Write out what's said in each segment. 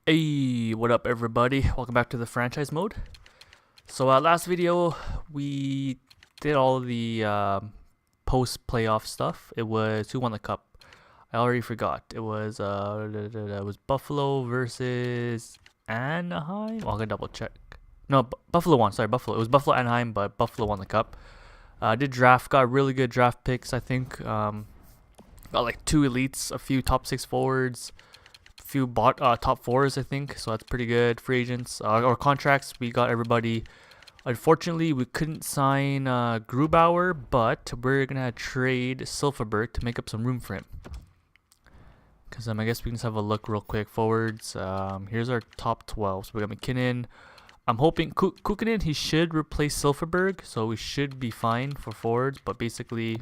Hey, what up everybody? Welcome back to the franchise mode. So last video we did all the post playoff stuff. It was who won the cup? I already forgot. It was Buffalo versus Anaheim. Well, I'm gonna double check. No, Buffalo won. Sorry, Buffalo. It was Buffalo Anaheim, but Buffalo won the cup. Did draft, got really good draft picks. I think got like two elites, a few top six forwards, few top fours, I think. So that's pretty good. Free agents or contracts, we got everybody. Unfortunately, we couldn't sign Grubauer, but we're gonna trade Silverberg to make up some room for him. Because I guess we can just have a look real quick. Forwards. Here's our top 12. So we got McKinnon. I'm hoping Kukkonen, he should replace Silverberg, so we should be fine for forwards. But basically,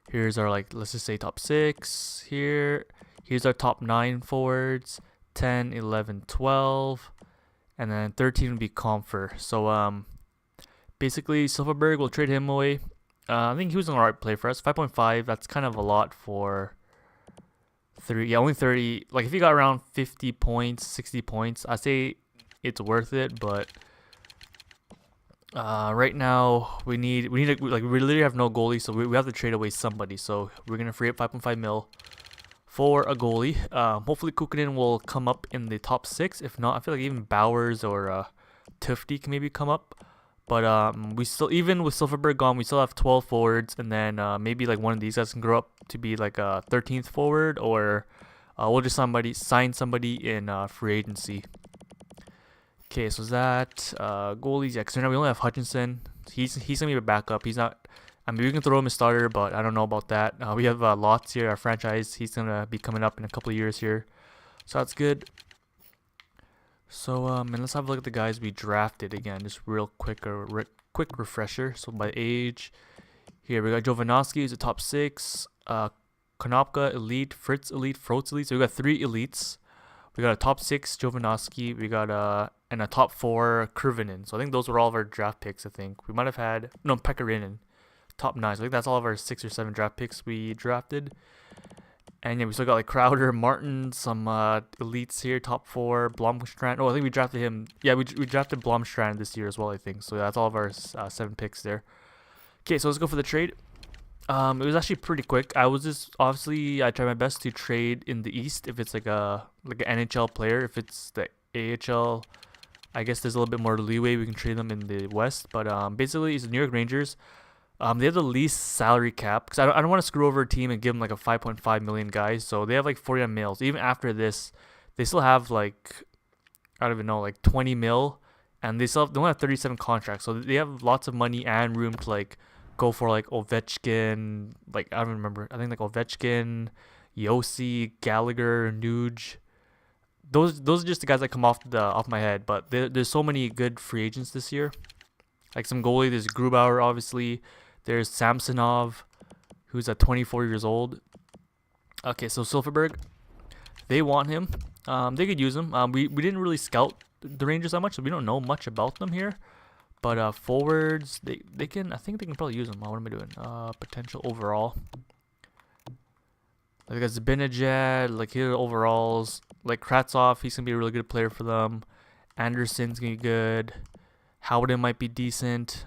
here's our, like, let's just say top 6 here. Here's our top 9 forwards, 10, 11, 12, and then 13 would be Comfer. So basically Silverberg, we'll trade him away. I think he was an alright play for us. 5.5, that's kind of a lot for 30. Yeah, only 30. Like if you got around 50 points, 60 points, I say it's worth it. But right now we need we literally have no goalie, so we have to trade away somebody. So we're gonna free up 5.5 mil for a goalie. Hopefully Kukkonen will come up in the top 6. If not, I feel like even Bowers or Tufty can maybe come up. But we still, even with Silverberg gone, we still have 12 forwards, and then maybe like one of these guys can grow up to be like a 13th forward, or we'll just sign somebody in free agency. Okay, so is that goalies? Yeah, because right now we only have Hutchinson. He's gonna be a backup. He's not. I mean, we can throw him a starter, but I don't know about that. We have Lots here, our franchise. He's gonna be coming up in a couple of years here, so that's good. So and let's have a look at the guys we drafted again, just real quick, quick refresher. So by age, here we got Jovanovski, who's a top 6. Konopka elite, Fritz elite, Froz elite. So we got 3 elites. We got a top 6 Jovanovski. We got and a top 4 Kurvinen. So I think those were all of our draft picks. I think we might have had Pekarinen, top 9. So I think that's all of our 6 or 7 draft picks we drafted. And yeah, we still got like Crowder, Martin, some elites here, top 4, Blomstrand. Oh, I think we drafted him. Yeah, we drafted Blomstrand this year as well, I think. So that's all of our 7 picks there. Okay, so let's go for the trade. It was actually pretty quick. I tried my best to trade in the East if it's like an NHL player. If it's the AHL, I guess there's a little bit more leeway. We can trade them in the West. But basically, it's the New York Rangers. They have the least salary cap because I don't want to screw over a team and give them like a 5.5 million guy. So they have like 49 mils. Even after this, they still have like, I don't even know, like 20 mil, and they only have 37 contracts. So they have lots of money and room to like go for like Ovechkin. Like I don't remember. I think like Ovechkin, Yossi, Gallagher, Nuge. Those are just the guys that come off my head. But there's so many good free agents this year. Like some goalie, there's Grubauer, obviously. There's Samsonov, who's at 24 years old. Okay, so Silverberg, they want him. They could use him. We didn't really scout the Rangers that much, so we don't know much about them here. But forwards, they can. I think they can probably use him. What am I doing? Potential overall. Like Zibanejad, like here overalls. Like Kravtsov, he's gonna be a really good player for them. Anderson's gonna be good. Howden might be decent.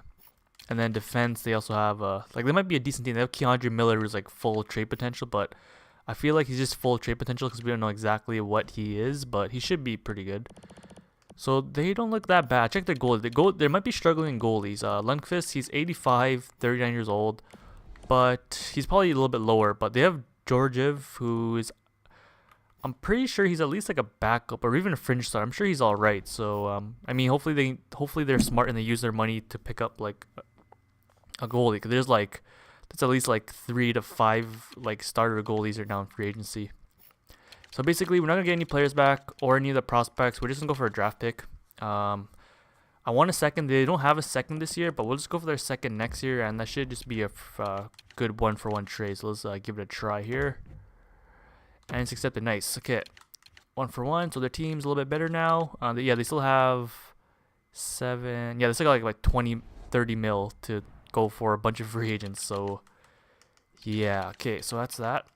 And then defense, they also have they might be a decent team. They have Keandre Miller, who's like full trade potential, but I feel like he's just full trade potential because we don't know exactly what he is, but he should be pretty good. So they don't look that bad. Check their goalies. They might be struggling goalies. Lundqvist, he's 85, 39 years old, but he's probably a little bit lower. But they have Georgiev, who is, I'm pretty sure he's at least like a backup or even a fringe star. I'm sure he's all right. So I mean, hopefully they're smart and they use their money to pick up like a goalie. Because there's at least like 3 to 5 like starter goalies are now in free agency. So basically, we're not gonna get any players back or any of the prospects. We're just gonna go for a draft pick. I want a second. They don't have a second this year, but we'll just go for their second next year, and that should just be a good 1-for-1 trade. So let's give it a try here. And it's accepted. Nice. Okay, 1-for-1. So their team's a little bit better now. They still have 7. Yeah, they still got like 20, 30 mil to go for a bunch of free agents. So yeah. Okay, so that's that.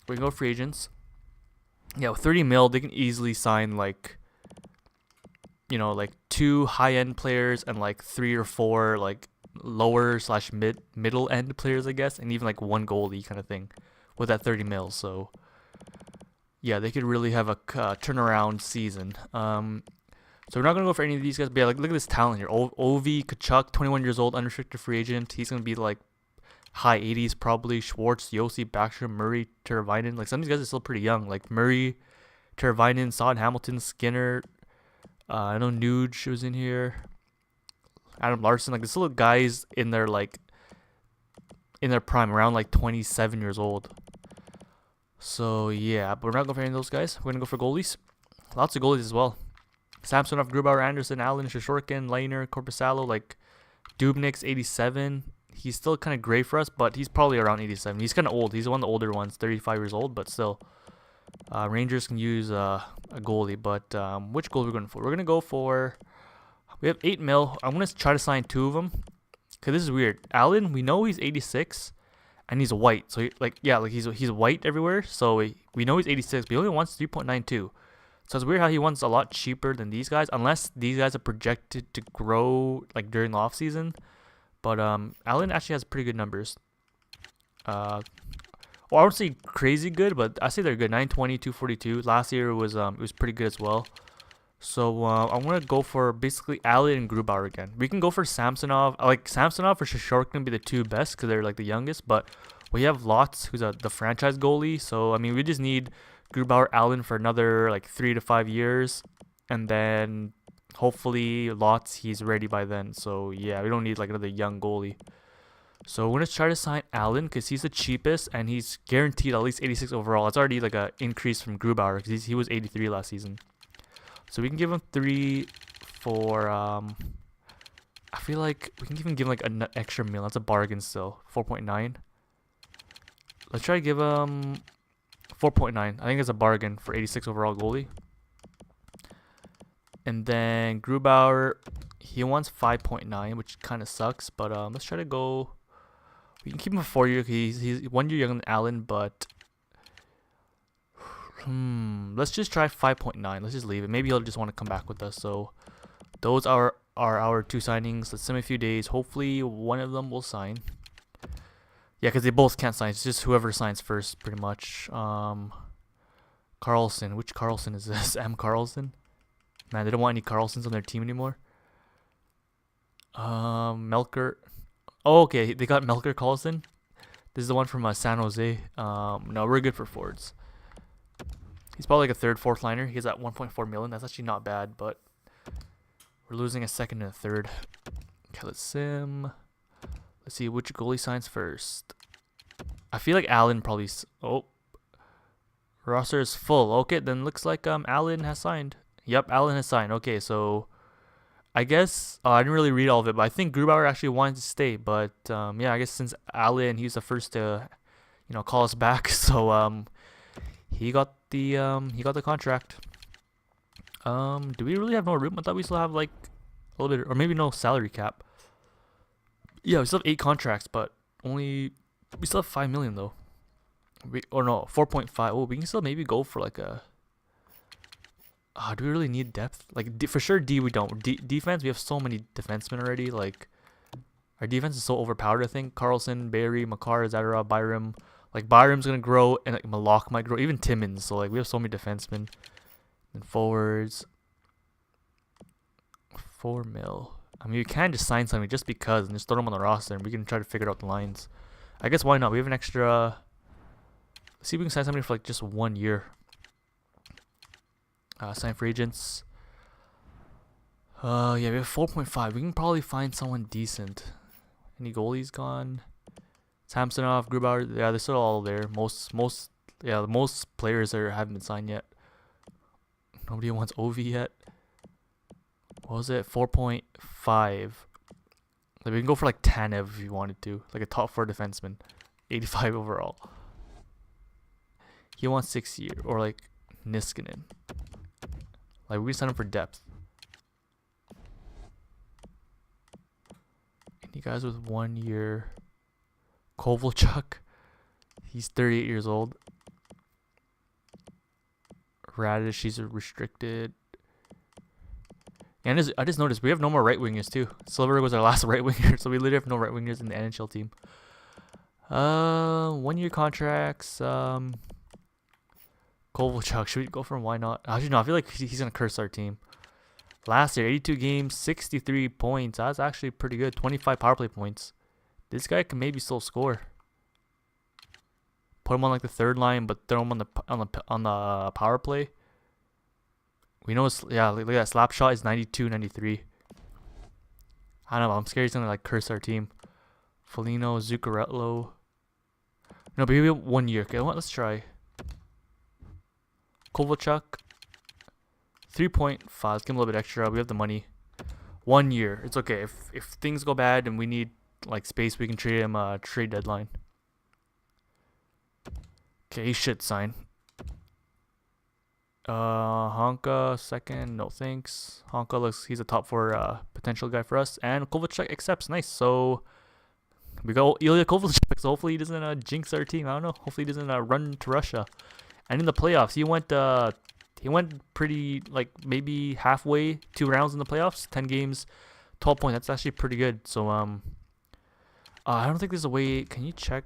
We can go free agents. Yeah, with 30 mil, they can easily sign like, you know, like 2 high-end players and like 3 or 4 like lower slash middle end players, I guess, and even like 1 goalie kind of thing with that 30 mil. So yeah, they could really have a turnaround season. So we're not gonna go for any of these guys, but yeah, like look at this talent here. Ovi Kachuk, 21 years old, unrestricted free agent. He's gonna be like high 80s probably. Schwartz, Yossi, Backstrom, Murray, Teravainen. Like some of these guys are still pretty young. Like Murray, Teravainen, Sod, Hamilton, Skinner. I know Nuge was in here. Adam Larson. Like there's still guys in their like in their prime, around like 27 years old. So yeah, but we're not going for any of those guys. We're gonna go for goalies. Lots of goalies as well. Samsonov, Grubauer, Anderson, Allen, Shishorkin, Lehner, Corpusalo, like Dubnik's 87. He's still kind of gray for us, but he's probably around 87. He's kind of old. He's one of the older ones, 35 years old, but still. Rangers can use a goalie, but which goalie are we going for? We're going to go for... We have 8 mil. I'm going to try to sign 2 of them, because this is weird. Allen, we know he's 86, and he's white. So, he's white everywhere, so we know he's 86, but he only wants 3.92. So it's weird how he wants a lot cheaper than these guys, unless these guys are projected to grow like during the off season. But Allen actually has pretty good numbers. Well, I won't say crazy good, but I say they're good. 920, 242. Last year it was pretty good as well. So I'm gonna go for basically Allen and Grubauer again. We can go for Samsonov. I like Samsonov for Shishorkin gonna be the 2 best because they're like the youngest. But we have Lotz, who's the franchise goalie. So I mean, we just need Grubauer, Allen for another like 3 to 5 years, and then hopefully Lotz, he's ready by then. So yeah, we don't need like another young goalie. So we're gonna try to sign Allen because he's the cheapest and he's guaranteed at least 86 overall. It's already like a increase from Grubauer because he was 83 last season. So we can give him 3 for I feel like we can even give him like an extra mil. That's a bargain still. 4.9. Let's try to give him 4.9. I think it's a bargain for 86 overall goalie. And then Grubauer, he wants 5.9, which kind of sucks. But let's try to go. We can keep him for 4 years. He's 1 year younger than Allen, but let's just try 5.9. Let's just leave it. Maybe he'll just want to come back with us. So those are our 2 signings. Let's send him a few days. Hopefully one of them will sign. Yeah, because they both can't sign. It's just whoever signs first, pretty much. Carlson. Which Carlson is this? M. Carlson? Man, they don't want any Carlsons on their team anymore. Melker. Oh, okay. They got Melker Carlson. This is the one from San Jose. No, we're good for forwards. He's probably like a 3rd, 4th liner. He has that 1.4 million. That's actually not bad, but we're losing a 2nd and a 3rd. Okay, let's sim. Let's see which goalie signs first. I feel like Allen probably... Oh. Roster is full. Okay, then looks like Allen has signed. Yep, Allen has signed. Okay, so... I guess... I didn't really read all of it, but I think Grubauer actually wanted to stay. But, yeah, I guess since Allen, he's the first to, call us back. So, he got the contract. Do we really have no room? I thought we still have, like, a little bit... Or maybe no salary cap. Yeah, we still have 8 contracts, but we still have 5 million though. 4.5. Oh, we can still maybe go for like a. Do we really need depth? Like for sure, we don't. Defense, we have so many defensemen already. Like our defense is so overpowered. I think Carlson, Barry, Makar, Zadara, Byram. Like Byram's gonna grow, and like Malak might grow. Even Timmins. So like we have so many defensemen. And forwards. 4 mil. I mean, we can just sign something just because and just throw them on the roster and we can try to figure out the lines. I guess why not? We have an extra... Let's see if we can sign somebody for like just 1 year. Sign for agents. Yeah, we have 4.5. We can probably find someone decent. Any goalies gone? Samsonov, Grubauer. Yeah, they're still all there. Most players haven't been signed yet. Nobody wants Ovi yet. What was it? 4.5. Like we can go for like Tanev if you wanted to. Like a top 4 defenseman. 85 overall. He wants 6 years. Or like Niskanen. Like we can send him for depth. Any guys with 1 year? Kovalchuk. He's 38 years old. Radish, he's a restricted. And I just noticed we have no more right wingers too. Silver was our last right winger, so we literally have no right wingers in the NHL team. 1 year contracts. Kovalchuk, should we go for him? Why not? Actually, no. I feel like he's gonna curse our team. Last year, 82 games, 63 points. That's actually pretty good. 25 power play points. This guy can maybe still score. Put him on like the third line, but throw him on the power play. We know it's, yeah, look at that slap shot is 92, 93. I don't know. I'm scared he's gonna like curse our team. Foligno, Zuccarello. No, but maybe 1 year. Okay, let's try. Kovalchuk. 3.5. Let's give him a little bit extra. We have the money. 1 year. It's okay. If things go bad and we need like space, we can trade him trade deadline. Okay, he should sign. Honka second, no thanks. Honka looks, he's a top 4 potential guy for us, and Kovalchuk accepts. Nice. So we got Ilya Kovalchuk. So hopefully he doesn't jinx our team. I don't know. Hopefully he doesn't run to Russia. And in the playoffs, he went pretty like maybe halfway, 2 rounds in the playoffs, 10 games, 12 points. That's actually pretty good. So I don't think there's a way. Can you check?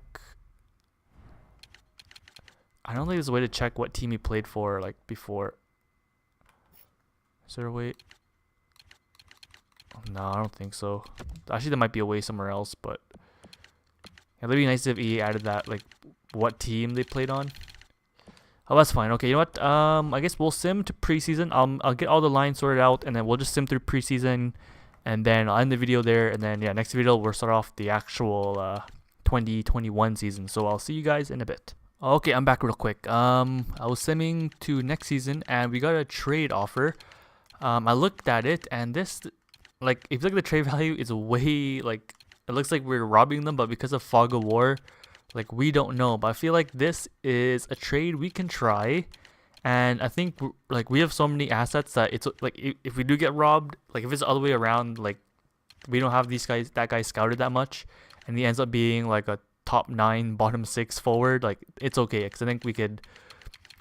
I don't think there's a way to check what team he played for, like, before. Is there a way? No, I don't think so. Actually, there might be a way somewhere else, but it'd be nice if he added that, like, what team they played on. Oh, that's fine. Okay, you know what? I guess we'll sim to preseason. I'll get all the lines sorted out, and then we'll just sim through preseason, and then I'll end the video there, and then, yeah, next video we'll start off the actual 2021 season. So I'll see you guys in a bit. Okay, I'm back real quick. I was simming to next season, and we got a trade offer. I looked at it, and this, like, if you look at the trade value, it's way, like, it looks like we're robbing them, but because of fog of war, like, we don't know. But I feel like this is a trade we can try, and I think, like, we have so many assets that it's, like, if we do get robbed, like, if it's the other way around, like, we don't have that guy scouted that much, and he ends up being, like, a top 9, bottom 6 forward, like, it's okay, because I think we could,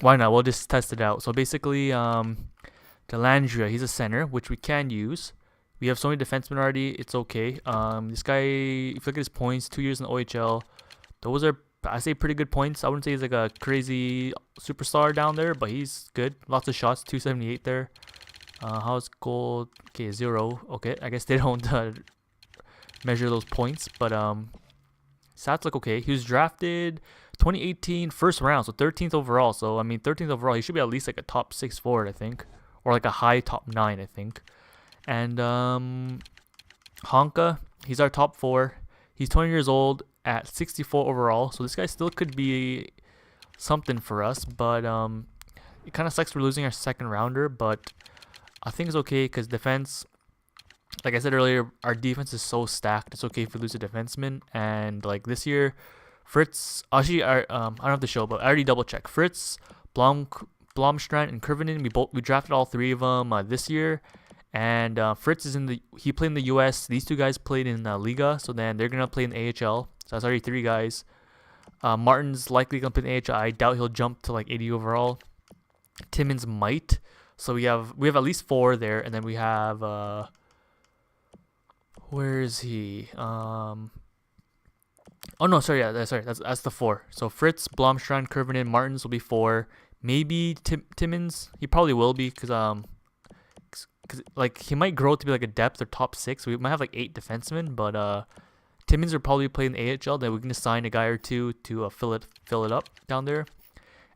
why not, we'll just test it out. So basically, Delandria, he's a center, which we can use. We have so many defensemen already, it's okay. This guy, if you look at his points, 2 years in the OHL, those are, I say, pretty good points. I wouldn't say he's like a crazy superstar down there, but he's good. Lots of shots, 278 there. How's gold? Okay, 0. Okay, I guess they don't measure those points, but stats look okay. He was drafted 2018 first round, so 13th overall. So I mean, 13th overall, he should be at least like a top 6 forward, I think, or like a high top 9, I think. And Honka, he's our top 4. He's 20 years old at 64 overall, so this guy still could be something for us. But it kind of sucks we're losing our second rounder, but I think it's okay because defense, like I said earlier, our defense is so stacked. It's okay if we lose a defenseman. And like this year, Fritz, actually, I don't have to show, but I already double checked. Fritz, Blomstrand, and Kurvinen, we drafted all 3 of them this year. And Fritz is he played in the US. These 2 guys played in Liga, so then they're gonna play in the AHL. So that's already 3 guys. Martin's likely gonna play in the AHL. I doubt he'll jump to like 80 overall. Timmins might. So we have at least 4 there, and then we have where is he? Oh no, sorry, yeah, that's the 4. So Fritz, Blomstrand, Kurvinen, Martins will be 4. Maybe Timmins. He probably will be because like he might grow to be like a depth or top 6. We might have like 8 defensemen, but Timmins will probably play in the AHL. Then we can assign a guy or 2 to fill it up down there.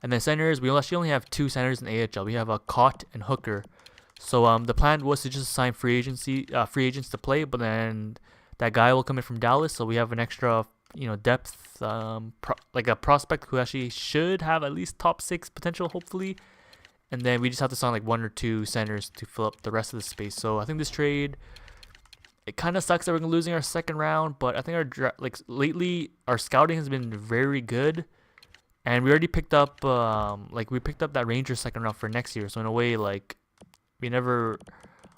And then centers, we actually only have 2 centers in the AHL. We have a Cott and Hooker. So the plan was to just assign free agents to play, but then that guy will come in from Dallas, so we have an extra, depth, like a prospect who actually should have at least top 6 potential, hopefully. And then we just have to sign like 1 or 2 centers to fill up the rest of the space. So I think this trade, it kind of sucks that we're losing our second round, but I think lately our scouting has been very good, and we already picked up that Rangers second round for next year. So in a way, like, we never,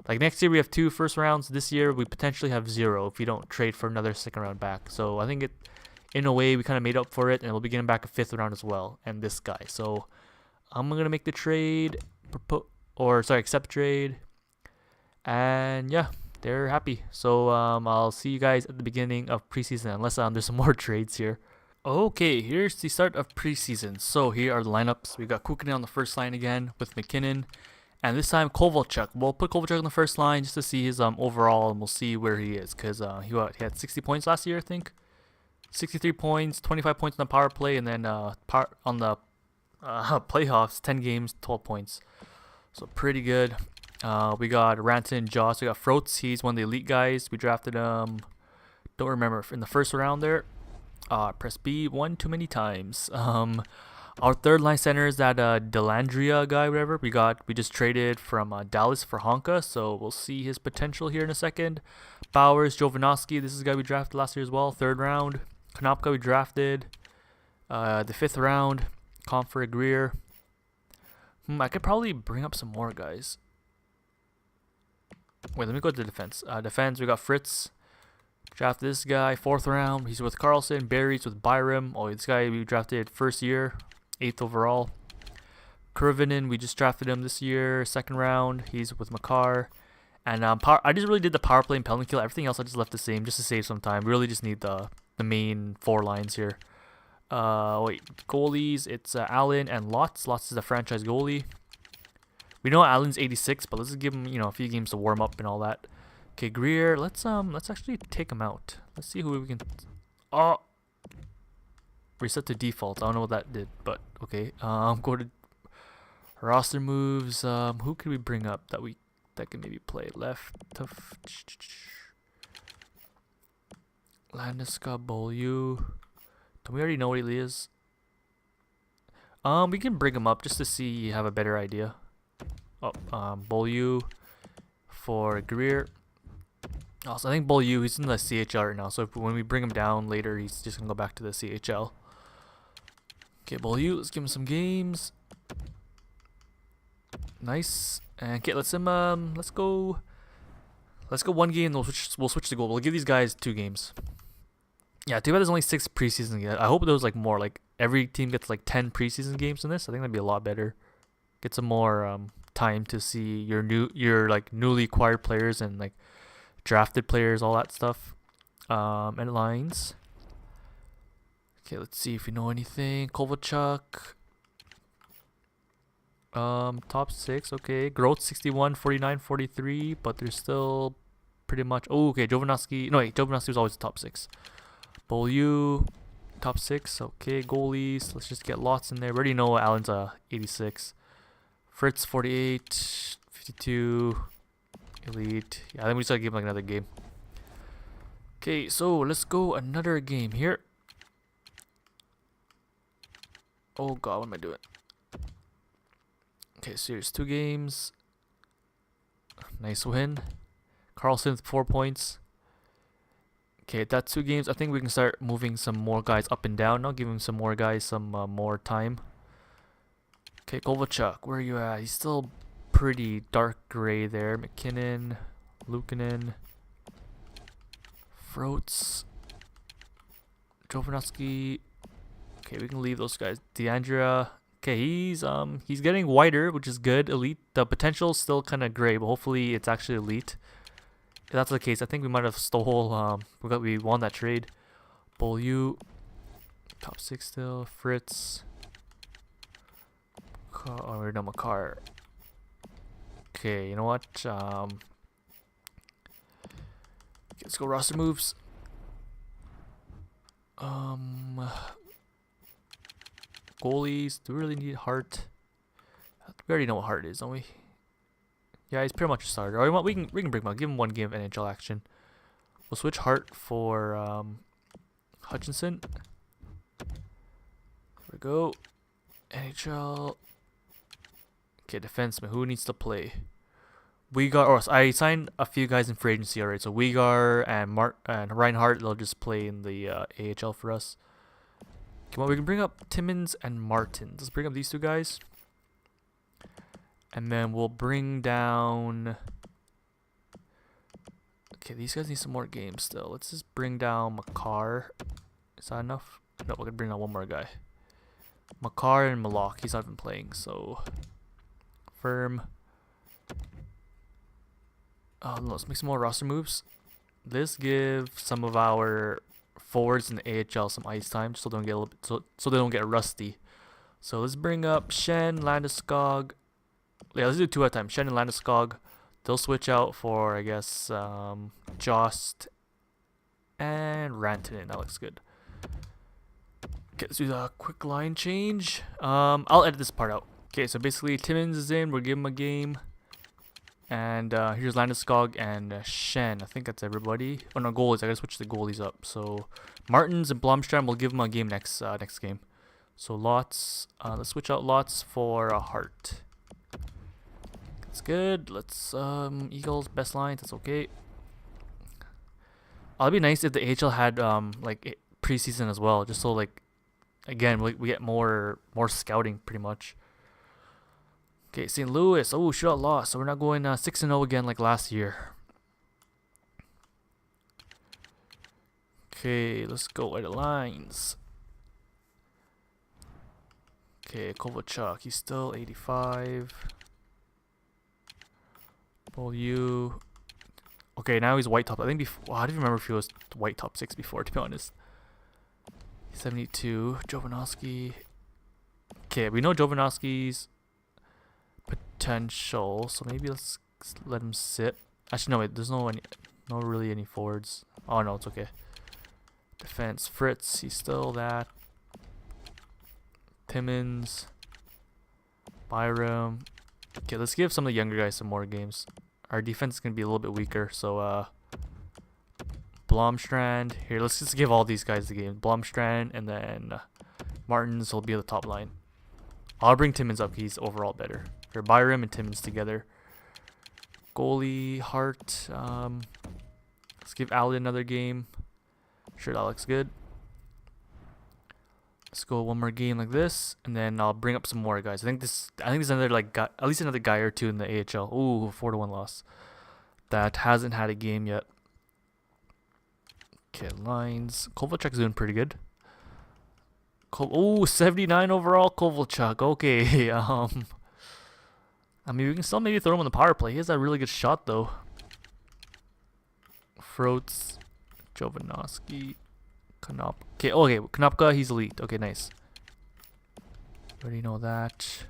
like, next year we have 2 first rounds. This year we potentially have 0 if we don't trade for another second round back. So I think in a way we kind of made up for it, and we'll be getting back a 5th round as well, and this guy. So I'm gonna make the trade, accept trade, and yeah, they're happy. So I'll see you guys at the beginning of preseason, unless there's some more trades here. Okay, here's the start of preseason. So here are the lineups. We got Kukunen on the first line again with McKinnon, and this time Kovalchuk. We'll put Kovalchuk on the first line just to see his overall, and we'll see where he is, because he had 60 points last year, I think. 63 points, 25 points on the power play, and then on the playoffs, 10 games, 12 points. So pretty good. We got Ranton, Joss. We got Froats. He's one of the elite guys. We drafted him. Don't remember in the first round there. Press B one too many times. Our third line center is that Delandria guy, whatever. We just traded from Dallas for Honka, so we'll see his potential here in a second. Bowers, Jovanovski. This is the guy we drafted last year as well, 3rd round. Konopka we drafted the 5th round. Comfort Greer. I could probably bring up some more guys. Wait, let me go to the defense. Defense, we got Fritz. Draft this guy, 4th round. He's with Carlson. Barry's with Byram. Oh, this guy we drafted 1st year, 8th overall. Kurvinen, we just drafted him this year, 2nd round. He's with Makar. And I just really did the power play and penalty kill. Everything else I just left the same just to save some time. We really just need the main 4 lines here. Goalies, it's Allen and Lotz. Lotz is a franchise goalie. We know Allen's 86, but let's just give him, a few games to warm up and all that. Okay, Greer, let's actually take him out. Let's see who we can. Oh, reset to default. I don't know what that did, but okay. Go to roster moves. Who can we bring up that can maybe play left? Landeskog, Beaulieu. Don't we already know what he is? We can bring him up just to see, have a better idea. Beaulieu for Greer. Also, I think Beaulieu, he's in the CHL right now, so when we bring him down later, he's just gonna go back to the CHL. Okay, Beaulieu, let's give him some games. Nice. And okay, let's go 1 game. We'll switch to goal. We'll give these guys 2 games. Yeah, too bad there's only 6 preseason games. I hope there was more, every team gets 10 preseason games in this. I think that'd be a lot better. Get some more time to see your newly acquired players and drafted players, all that stuff. And lines. Okay, let's see if we know anything. Kovalchuk. Top 6, okay. Growth 61, 49, 43, but they're still pretty much. Oh, okay. Jovanovski. No, wait. Jovanovski was always top 6. Beaulieu, top 6. Okay, goalies. Let's just get lots in there. We already know Allen's 86. Fritz 48, 52. Elite. Yeah, I think we just gotta give him another game. Okay, so let's go another game here. Oh god, what am I doing? Okay, so here's 2 games. Nice win. Carlson 4 points. Okay, that's 2 games. I think we can start moving some more guys up and down now, giving some more guys some more time. Okay, Kovalchuk, where are you at? He's still pretty dark gray there. McKinnon, Luukkonen, Froats, Jovanovski. Okay, we can leave those guys. DeAndrea. Okay, he's getting whiter, which is good. Elite. The potential's still kind of gray, but hopefully it's actually elite. If that's the case, I think we might have stole. We won that trade. Beaulieu, top 6 still. Fritz. Oh, no, Makar. Okay, you know what? Let's go roster moves. Goalies. Do we really need Hart? We already know what Hart is, don't we? Yeah, he's pretty much a starter. Or we can bring him out. Give him 1 game of NHL action. We'll switch Hart for Hutchinson. There we go. NHL. Okay, defenseman. Who needs to play? I signed a few guys in free agency already. So Uyghur and Reinhardt, they'll just play in the AHL for us. Come on, we can bring up Timmins and Martin. Let's bring up these 2 guys. And then we'll bring down. Okay, these guys need some more games still. Let's just bring down Makar. Is that enough? No, we're gonna bring down 1 more guy. Makar and Malak. He's not even playing, so firm. Let's make some more roster moves. Let's give some of our forwards in the AHL some ice time, so they don't get a little bit, so they don't get rusty. So let's bring up Shen, Landeskog. Yeah, let's do 2 at a time. Shen and Landeskog. They'll switch out for, I guess, Jost and Rantanen. That looks good. Okay, let's do the quick line change. I'll edit this part out. Okay, so basically Timmins is in. We'll give him a game. And here's Landeskog and Shen. I think that's everybody. Oh no, goalies. I gotta switch the goalies up. So Martins and Blomstrom will give them a game next game. So Lots. Let's switch out Lots for Hart. That's good. Let's Eagles best lines. That's okay. It'd be nice if the AHL had like preseason as well, just so like again we get more scouting pretty much. Okay, St. Louis. Oh, shootout loss. So we're not going 6-0 again like last year. Okay, let's go white lines. Okay, Kovalchuk. He's still 85. Beaulieu. Okay, now he's white top. I think before. Well, I don't remember if he was white top 6 before, to be honest. 72. Jovanovski. Okay, we know Jovanovski's potential, so maybe let's let him sit. Actually, no, wait. There's no really any forwards. Oh no, it's okay. Defense. Fritz. He's still that. Timmins. Byram. Okay, let's give some of the younger guys some more games. Our defense is gonna be a little bit weaker, so Blomstrand. Here, let's just give all these guys the game. Blomstrand and then Martins will be on the top line. I'll bring Timmins up. He's overall better. Or Byram and Timmins together. Goalie, Hart. Let's give Ali another game. Sure, that looks good. Let's go one more game like this, and then I'll bring up some more guys. I think there's another like guy, at least another guy or two in the AHL. Ooh, 4-1 loss. That hasn't had a game yet. Okay, lines. Kovalchuk's doing pretty good. Oh, 79 overall, Kovalchuk. Okay, I mean, we can still maybe throw him on the power play. He has a really good shot, though. Froats, Jovanovski, Konopka. Okay, Konopka, he's elite. Okay, nice. Already know that.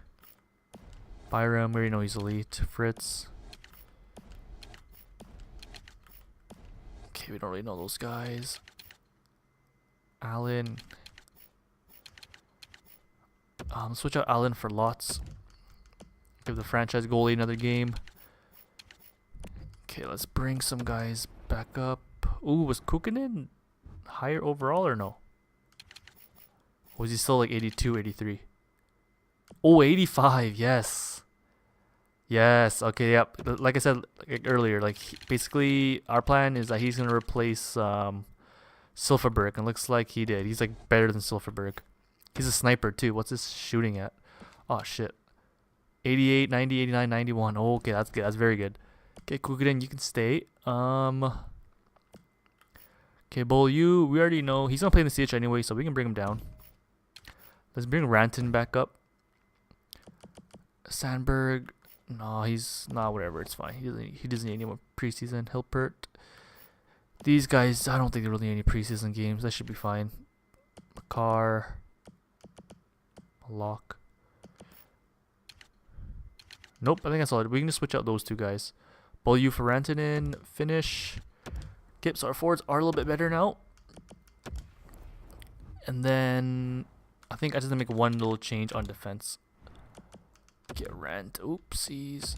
Byram, we already know he's elite. Fritz. Okay, we don't really know those guys. Allen. Switch out Allen for Lots. Give the franchise goalie another game. Okay, let's bring some guys back up. Ooh, was Kukkonen higher overall or no? Or was he still like 82, 83? Oh, 85, yes. Yes, okay, yep. Like I said earlier, like basically our plan is that he's going to replace Silfverberg, and looks like he did. He's like better than Silfverberg. He's a sniper too. What's his shooting at? Oh, shit. 88, 90, 89, 91. Oh, okay, that's good. That's very good. Okay, Kukkonen, you can stay. Okay, Beaulieu, we already know. He's going to play in the CH anyway, so we can bring him down. Let's bring Ranton back up. Sandberg. No, he's not. Whatever, it's fine. He doesn't need any more preseason. Hilpert. These guys, I don't think they really need any preseason games. That should be fine. Makar. Lock. Nope, I think that's all. We can just switch out those two guys. Beaulieu for Rantanen. Finish. Okay, so our forwards are a little bit better now. And then I think I just make one little change on defense. Get oopsies.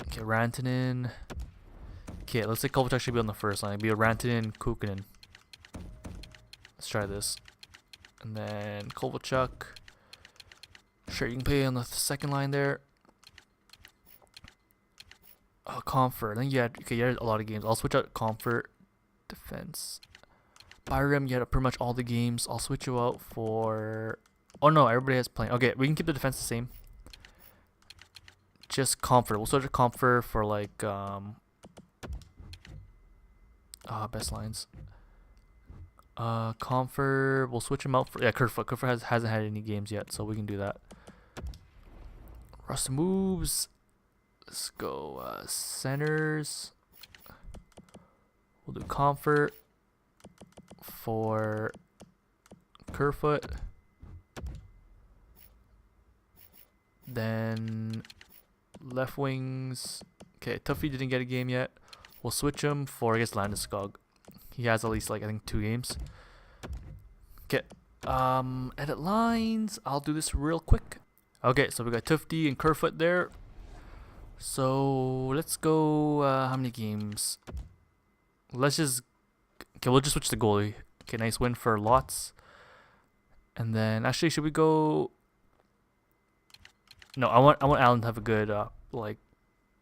Okay, Rantanen. Okay, let's say Kovalchuk should be on the first line. It'd be a Rantanen, Kukkonen. Let's try this. And then Kovalchuk. Sure, you can play on the second line there. Comfort. I think you had a lot of games. I'll switch out Comfort. Defense. Byram, you had pretty much all the games. I'll switch you out for... Oh no, everybody has playing. Okay, we can keep the defense the same. Just Comfort. We'll switch to Comfort for like... best lines. Comfort, we'll switch him out for Kerfoot. Kerfoot hasn't had any games yet, so we can do that. Russ moves. Let's go centers. We'll do Comfort for Kerfoot. Then left wings. Okay, Tuffy didn't get a game yet. We'll switch him for, I guess, Landeskog. He has at least, like, I think 2 games. Okay. Edit lines. I'll do this real quick. Okay, so we got Tufty and Kerfoot there. So let's go. How many games? Let's just. Okay, we'll just switch the goalie. Okay, nice win for Lots. And then actually, should we go? No, I want Allen to have a good like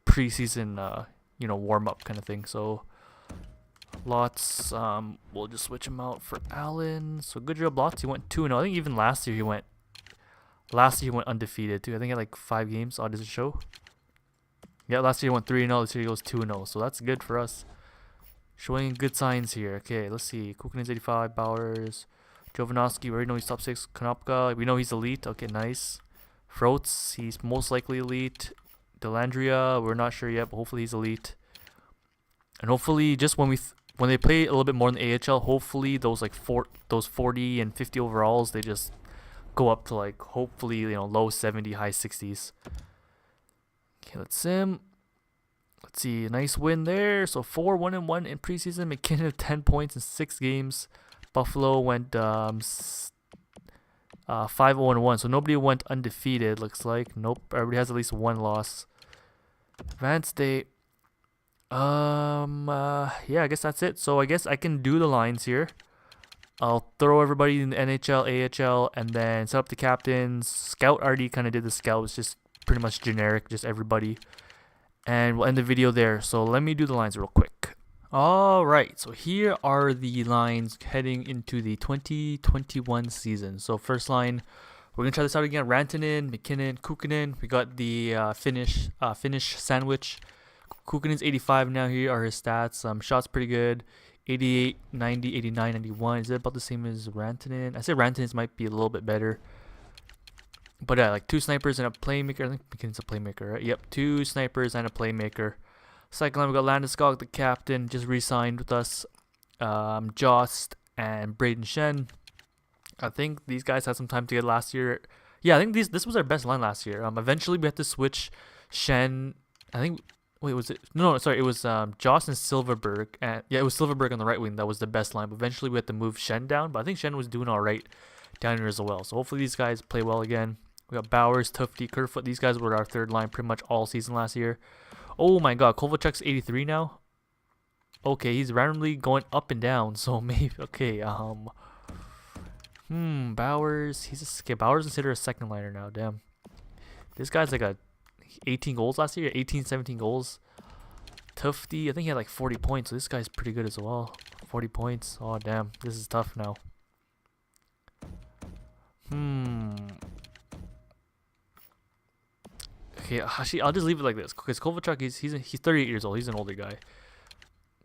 preseason warm up kind of thing. So Lots, we'll just switch him out for Allen. So good job, Lots. He went 2-0. I think even last year he went undefeated too. I think he had like 5 games. Oh, does it show? Yeah, last year he went 3-0. This year he goes 2-0. So that's good for us. Showing good signs here. Okay, let's see. Kukinen's 85. Bowers. Jovanovski, we already know he's top 6. Konopka, we know he's elite. Okay, nice. Froats, he's most likely elite. Delandria, we're not sure yet, but hopefully he's elite. And hopefully, just when they play a little bit more in the AHL, hopefully those 40 and 50 overalls, they just go up to like hopefully low 70, high 60s. Okay, let's sim. Let's see, a nice win there. So 4-1-1 in preseason. McKinnon 10 points in 6 games. Buffalo went 5-0-1, so nobody went undefeated. Looks like nope. Everybody has at least 1 loss. Advanced Day. Yeah, I guess that's it. So I guess I can do the lines here. I'll throw everybody in the NHL, AHL, and then set up the captains. Scout already kind of did the scout. It's just pretty much generic, just everybody. And we'll end the video there. So let me do the lines real quick. Alright, so here are the lines heading into the 2021 season. So first line, we're going to try this out again. Rantanen, McKinnon, Kukkonen. We got the Finnish sandwich. Kukkonen's 85 now. Here are his stats. Shots pretty good. 88, 90, 89, 91. Is it about the same as Rantanen? I say Rantanen's might be a little bit better. But yeah, like 2 snipers and a playmaker. I think McKinnon's a playmaker, right? Yep, 2 snipers and a playmaker. Second line, we got Landeskog, the captain, just re-signed with us. Jost and Braden Shen. I think these guys had some time to get last year. Yeah, I think this was our best line last year. Eventually, we had to switch Shen. I think. Wait, was it? No, sorry. It was Jost and Silverberg. And yeah, it was Silverberg on the right wing. That was the best line. But eventually, we had to move Shen down. But I think Shen was doing all right down here as well. So hopefully, these guys play well again. We got Bowers, Tufty, Kerfoot. These guys were our third line pretty much all season last year. Oh my god, Kovalchuk's 83 now. Okay, he's randomly going up and down. So maybe okay. Bowers. Bowers considered a second liner now. Damn. This guy's like a 18 goals last year. 18, 17 goals. Tufty, I think he had like 40 points. So this guy's pretty good as well. 40 points. Oh damn, this is tough now. Okay, actually, I'll just leave it like this because Kovalchuk, he's 38 years old. He's an older guy.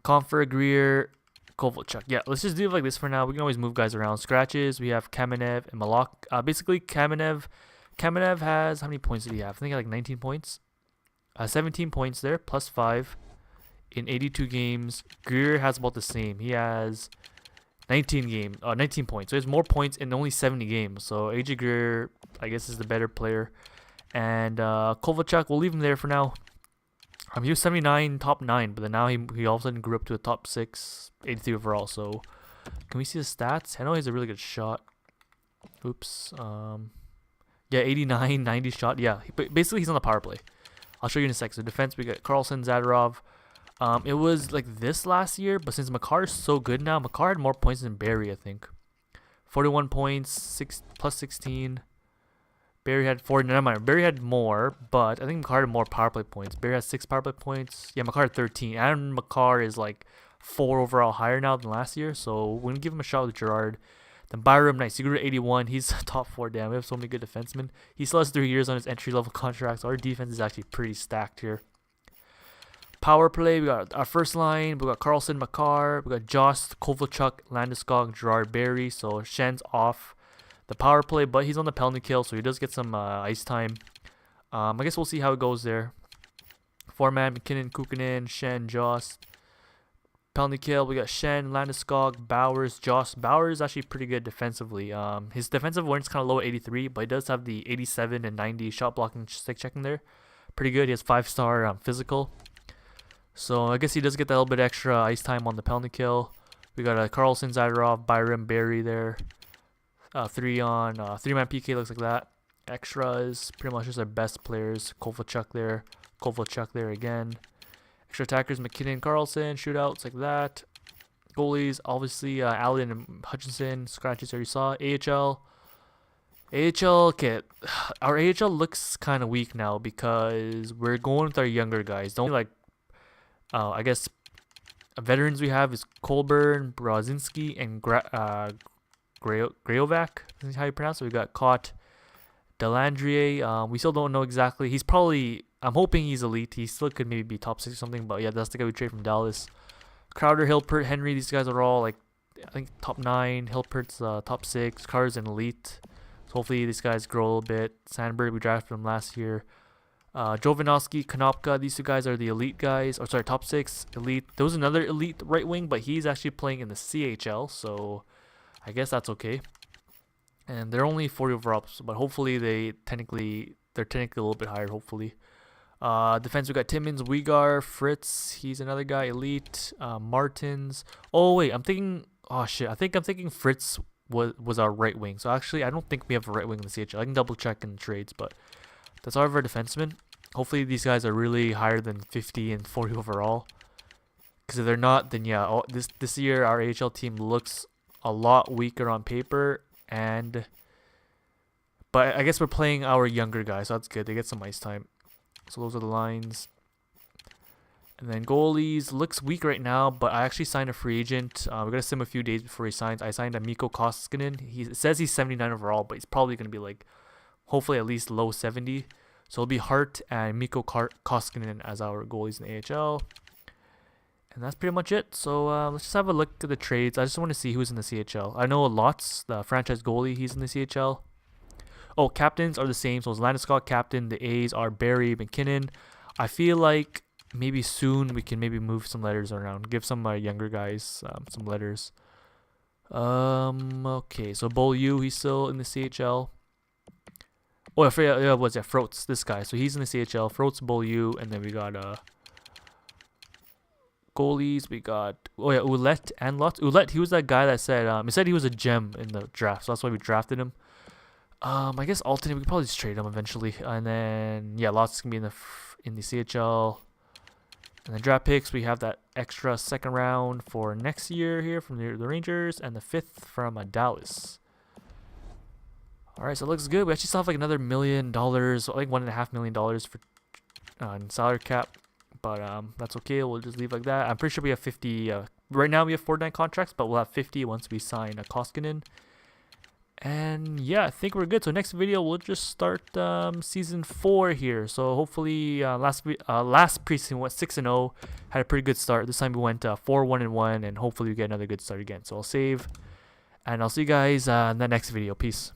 Comfort, Greer, Kovalchuk. Yeah, let's just do it like this for now. We can always move guys around. Scratches, we have Kamenev and Malak. Basically, Kamenev has, how many points did he have? I think he had like 19 points. 17 points there, plus 5 in 82 games. Greer has about the same. He has 19 points. So he has more points in only 70 games. So AJ Greer, I guess, is the better player. And Kovalchuk, we'll leave him there for now. He was 79, top 9, but then now he all of a sudden grew up to a top 6, 83 overall. So can we see the stats? I know he has a really good shot. Oops. Yeah, 89, 90 shot. Yeah, basically he's on the power play. I'll show you in a sec. So defense, we got Carlson, Zadorov. It was like this last year, but since Makar is so good now, Makar had more points than Barry, I think. 41 points, plus 16. Barry had 40. Never mind. Barry had more, but I think Makar had more power play points. Barry has 6 power play points. Yeah, Makar had 13. And Makar is like 4 overall higher now than last year. So we're going to give him a shot with Gerard. Then Byram, nice. He grew to 81. He's top 4. Damn, we have so many good defensemen. He still has 3 years on his entry-level contract. So our defense is actually pretty stacked here. Power play, we got our first line. We got Carlson, Makar. We got Jost, Kovalchuk, Landeskog, Gerard Barry. So Shen's off the power play, but he's on the penalty kill, so he does get some ice time. I guess we'll see how it goes there. 4-man, McKinnon, Kukunin, Shen, Jost. Penalty kill, we got Shen, Landeskog, Bowers, Jost. Bowers is actually pretty good defensively. His defensive awareness kind of low at 83, but he does have the 87 and 90 shot blocking, stick checking there. Pretty good. He has 5-star physical. So I guess he does get that little bit extra ice time on the penalty kill. We got a Carlson, Zadorov, Byram, Barry there. 3-man PK looks like that. Extras, pretty much just our best players. Kovalchuk there again. Extra attackers, McKinnon, Carlson, shootouts like that. Goalies, obviously Allen and Hutchinson. Scratches already saw. AHL, okay. Our AHL looks kind of weak now because we're going with our younger guys. The only I guess veterans we have is Colburn, Brazinski, and Grayovac. Is how you pronounce it. We got Cott, Delandrier. We still don't know exactly. He's probably. I'm hoping he's elite. He still could maybe be top 6 or something. But yeah, that's the guy we trade from Dallas. Crowder, Hilpert, Henry. These guys are all like I think top 9. Hilpert's top 6. Carter's an elite. So hopefully these guys grow a little bit. Sandberg, we drafted him last year. Jovanovski, Konopka, these two guys are the elite guys. Or sorry, top 6 elite. There was another elite right wing, but he's actually playing in the CHL, so I guess that's okay. And they're only 40 overall, but hopefully they're technically a little bit higher. Hopefully. Defense, we got Timmins, Uyghur, Fritz. He's another guy, elite. Martins. Oh wait, I'm thinking. Oh shit, I'm thinking Fritz was our right wing. So actually, I don't think we have a right wing in the CHL. I can double check in the trades, but. That's all of our defensemen. Hopefully these guys are really higher than 50 and 40 overall. Because if they're not, then yeah, this year our AHL team looks a lot weaker on paper. But I guess we're playing our younger guys, so that's good. They get some ice time. So those are the lines. And then goalies looks weak right now, but I actually signed a free agent. We're gonna sim a few days before he signs. I signed a Mikko Koskinen. It says he's 79 overall, but he's probably gonna be like. Hopefully at least low 70. So it'll be Hart and Mikko Koskinen as our goalies in the AHL. And that's pretty much it. So let's just have a look at the trades. I just want to see who's in the CHL. I know Lotz, the franchise goalie, he's in the CHL. Oh, captains are the same. So it's Landeskog captain. The A's are Barry, McKinnon. I feel like maybe soon we can maybe move some letters around. Give some younger guys some letters. Okay, so Beaulieu, he's still in the CHL. Oh, I forgot, what's that? Froats, this guy. So he's in the CHL. Froats, Beaulieu, and then we got goalies. We got Ouellette and Lotz. Ouellette, he was that guy that said he said he was a gem in the draft, so that's why we drafted him. I guess alternate. We could probably just trade him eventually, and then yeah, Lotz can be in the CHL. And then draft picks, we have that extra 2nd round for next year here from the Rangers, and the 5th from Dallas. Alright, so it looks good. We actually still have like another $1 million, like $1.5 million for salary cap, but that's okay. We'll just leave like that. I'm pretty sure we have 50. Right now we have 49 contracts, but we'll have 50 once we sign a Koskinen. And yeah, I think we're good. So next video we'll just start season 4 here. So hopefully last preseason went 6-0, had a pretty good start. This time we went 4-1-1, and hopefully we get another good start again. So I'll save, and I'll see you guys in the next video. Peace.